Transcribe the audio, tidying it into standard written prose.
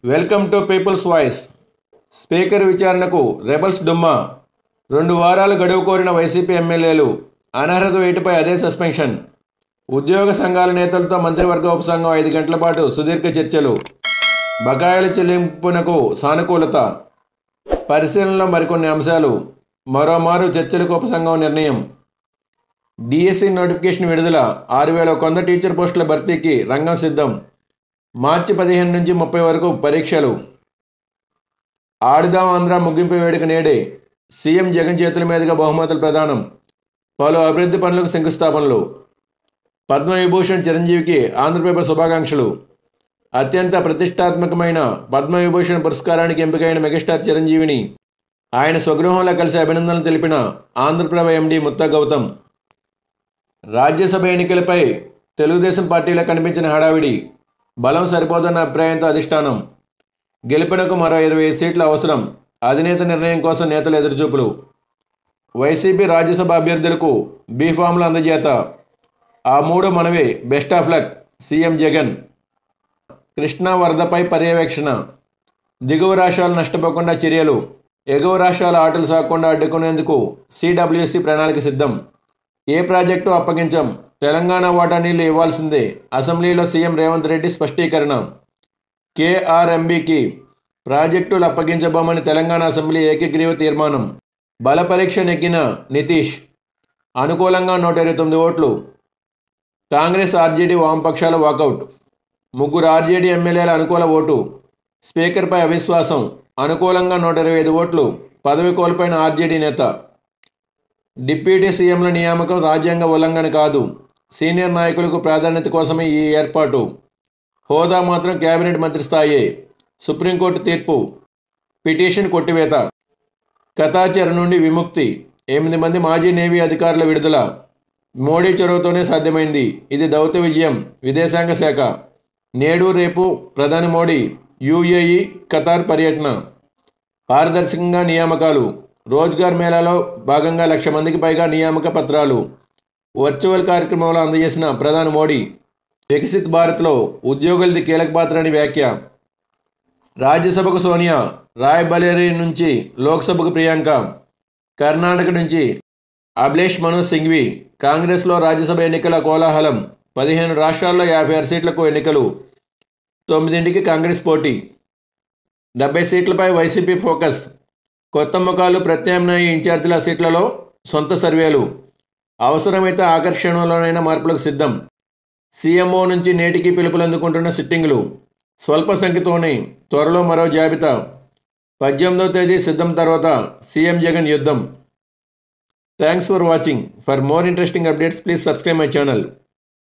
Welcome to people's voice. Speaker విచారణకు rebels డుమ్మా. 2 వారాలు గడువు కోరిన వైసీపీ ఎమ్మెల్యేలు. అనర్హత వేటుపై అదే సస్పెన్షన్. ఉద్యోగ సంఘాల నేతలతో మంత్రివర్గ ఉపసంఘం 5 గంటల పాటు సుదీర్ఘ చర్చలు. బకాయిల చెల్లింపునకు సానుకూలత. పరిశీలనలో మరికొన్ని అంశాలు. మరోమారు చర్చలకు ఉపసంఘం నిర్ణయం. డిఎస్సి నోటిఫికేషన్ విడుదల. 6,100 టీచర్ పోస్టుల భర్తీకి రంగం సిద్ధం. మార్చి 15 నుంచి 30 వరకు పరీక్షలు. ఆడుదాం ఆంధ్ర ముగింపు వేడుక నేడే. సీఎం జగన్ చేతుల మీదుగా బహుమతుల ప్రదానం. పలు అభివృద్ధి పనులకు శంకుస్థాపనలు. పద్మవిభూషణ్ చిరంజీవికి ఆంధ్రప్రభ శుభాకాంక్షలు. అత్యంత ప్రతిష్టాత్మకమైన పద్మవిభూషణ్ పురస్కారానికి ఎంపికైన మెగాస్టార్ చిరంజీవిని ఆయన స్వగృహంలో కలిసి అభినందనలు తెలిపిన ఆంధ్రప్రభ ఎండీ ముత్తా గౌతమ్. రాజ్యసభ ఎన్నికలపై తెలుగుదేశం పార్టీలో కనిపించిన హడావిడి. బలం సరిపోదన్న అభిప్రాయంతో అధిష్టానం. గెలుపునకు మరో 25 సీట్లు అవసరం. అధినేత నిర్ణయం కోసం నేతల ఎదురుచూపులు. వైసీపీ రాజ్యసభ అభ్యర్థులకు బీఫామ్లు అందజేత. ఆ 3 మనవే. Best of luck. CM Jagan. Krishna వరదపై పర్యవేక్షణ. దిగువ రాష్ట్రాలు నష్టపోకుండా చర్యలు. ఎగువ రాష్ట్రాల ఆటలు సాగకుండా అడ్డుకునేందుకు సిడబ్ల్యూసి ప్రణాళిక సిద్ధం. ఏ ప్రాజెక్టు అప్పగించం. తెలంగాణ వాటా నీళ్లు ఇవ్వాల్సిందే. అసెంబ్లీలో సీఎం రేవంత్ రెడ్డి స్పష్టీకరణ. కేఆర్ఎంబీకి ప్రాజెక్టులు అప్పగించబోమని తెలంగాణ అసెంబ్లీ ఏకగ్రీవ తీర్మానం. బల పరీక్ష నెగ్గిన నితీష్. అనుకూలంగా 129 ఓట్లు. కాంగ్రెస్ ఆర్జేడీ వామపక్షాల వాకౌట్. 3 ఆర్జేడీ ఎమ్మెల్యేల అనుకూల ఓటు. స్పీకర్పై అవిశ్వాసం. అనుకూలంగా 125 ఓట్లు. పదవి కోల్పోయిన ఆర్జేడీ నేత. డిప్యూటీ సీఎంల నియామకం రాజ్యాంగ ఉల్లంఘన కాదు. సీనియర్ నాయకులకు ప్రాధాన్యత కోసమే ఈ ఏర్పాటు. హోదా మాత్రం కేబినెట్ మంత్రి స్థాయే. సుప్రీంకోర్టు తీర్పు. పిటిషన్ కొట్టివేత. కథాచర నుండి విముక్తి. 8 మంది మాజీ నేవీ అధికారుల విడుదల. మోడీ చొరవతోనే సాధ్యమైంది. ఇది దౌత్య విజయం. విదేశాంగ శాఖ. నేడు రేపు ప్రధాని మోడీ యుఏఈ ఖతార్ పర్యటన. పారదర్శకంగా నియామకాలు. రోజ్గార్ మేళాలో భాగంగా 1,00,000 మందికి పైగా నియామక పత్రాలు వర్చువల్ కార్యక్రమంలో అందజేసిన ప్రధాని మోడీ. వికసిత్ భారత్లో ఉద్యోగులది కీలక పాత్ర అని వ్యాఖ్య. రాజ్యసభకు సోనియా. రాయ్బరేలీ నుంచి లోక్సభకు ప్రియాంక. కర్ణాటక నుంచి అభిలేష్ మను సింఘ్వి. కాంగ్రెస్లో రాజ్యసభ ఎన్నికల కోలాహలం. 15 రాష్ట్రాల్లో 56 సీట్లకు ఎన్నికలు. 9ంటికి కాంగ్రెస్ పోటీ. 70 సీట్లపై వైసీపీ ఫోకస్. కొత్త ముఖాలు ప్రత్యామ్నాయ ఇన్ఛార్జీల సీట్లలో సొంత సర్వేలు. అవసరమైతే ఆకర్షణలోనైనా మార్పులకు సిద్ధం. సీఎంఓ నుంచి నేటికి పిలుపులు అందుకుంటున్న సిట్టింగులు. స్వల్ప సంఖ్యతోనే త్వరలో మరో జాబితా. 18వ తేదీ సిద్ధం తర్వాత సీఎం జగన్ యుద్ధం. Thanks for watching. For more interesting updates please subscribe my channel.